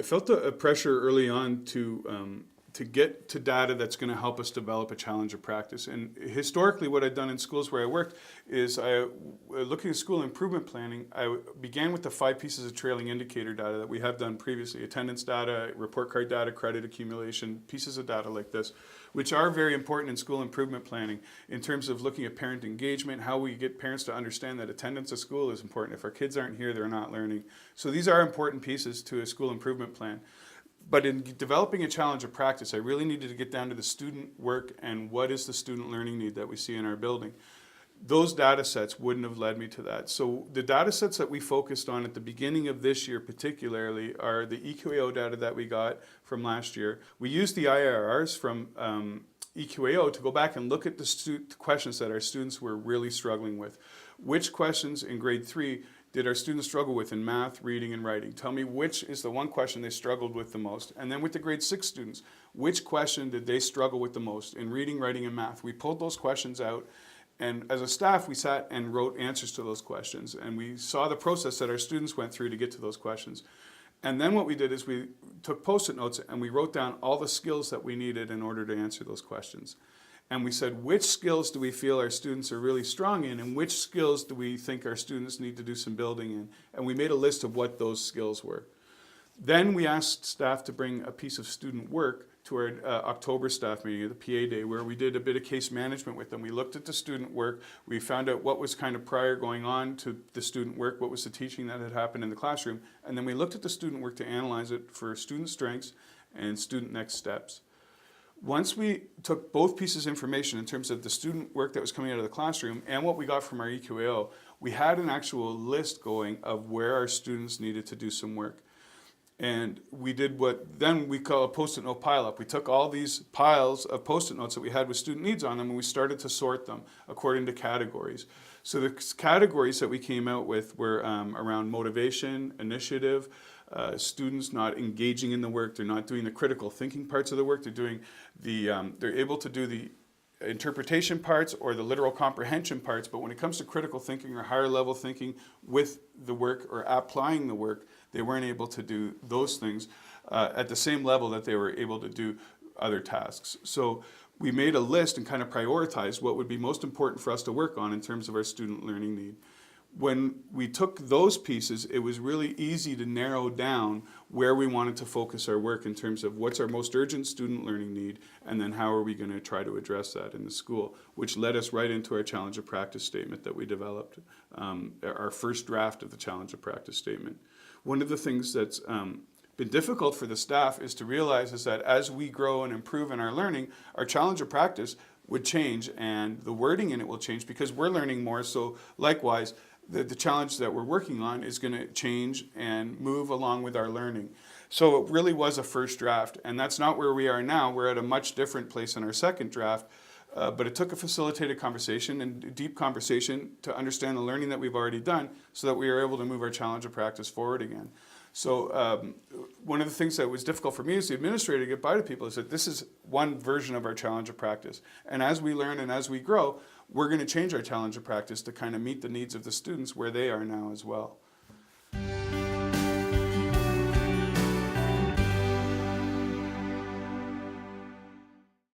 I felt a pressure early on to get to data that's going to help us develop a challenge of practice. And historically, what I've done in schools where I worked is looking at school improvement planning, I began with the 5 pieces of trailing indicator data that we have done previously: attendance data, report card data, credit accumulation, pieces of data like this, which are very important in school improvement planning in terms of looking at parent engagement, how we get parents to understand that attendance at school is important. If our kids aren't here, they're not learning. So these are important pieces to a school improvement plan. But in developing a challenge of practice, I really needed to get down to the student work and what is the student learning need that we see in our building. Those data sets wouldn't have led me to that. So the data sets that we focused on at the beginning of this year particularly are the EQAO data that we got from last year. We used the IRRs from EQAO to go back and look at the questions that our students were really struggling with. Which questions in grade 3 did our students struggle with in math, reading, and writing? Tell me which is the one question they struggled with the most. And then with the grade 6 students, which question did they struggle with the most in reading, writing, and math? We pulled those questions out, and as a staff, we sat and wrote answers to those questions. And we saw the process that our students went through to get to those questions. And then what we did is we took Post-it notes and we wrote down all the skills that we needed in order to answer those questions. And we said, which skills do we feel our students are really strong in, and which skills do we think our students need to do some building in? And we made a list of what those skills were. Then we asked staff to bring a piece of student work to our October staff meeting, the PA day, where we did a bit of case management with them. We looked at the student work. We found out what was kind of prior going on to the student work, what was the teaching that had happened in the classroom, and then we looked at the student work to analyze it for student strengths and student next steps. Once we took both pieces of information in terms of the student work that was coming out of the classroom and what we got from our EQAO, we had an actual list going of where our students needed to do some work. And we did what then we call a Post-it note pile-up. We took all these piles of Post-it notes that we had with student needs on them, and we started to sort them according to categories. So the categories that we came out with were around motivation, initiative, students not engaging in the work, they're not doing the critical thinking parts of the work, they're doing they're able to do the interpretation parts or the literal comprehension parts, but when it comes to critical thinking or higher level thinking with the work or applying the work, they weren't able to do those things at the same level that they were able to do other tasks. So we made a list and kind of prioritized what would be most important for us to work on in terms of our student learning need. When we took those pieces, it was really easy to narrow down where we wanted to focus our work in terms of what's our most urgent student learning need, and then how are we going to try to address that in the school, which led us right into our challenge of practice statement that we developed, our first draft of the challenge of practice statement. One of the things that's been difficult for the staff is to realize is that as we grow and improve in our learning, our challenge of practice would change and the wording in it will change because we're learning more. So likewise, the challenge that we're working on is going to change and move along with our learning. So it really was a first draft, and that's not where we are now. We're at a much different place in our second draft, but it took a facilitated conversation and a deep conversation to understand the learning that we've already done so that we were able to move our challenge of practice forward again. So one of the things that was difficult for me as the administrator to get by to people is that this is one version of our challenge of practice. And as we learn and as we grow, we're going to change our challenge of practice to kind of meet the needs of the students where they are now as well.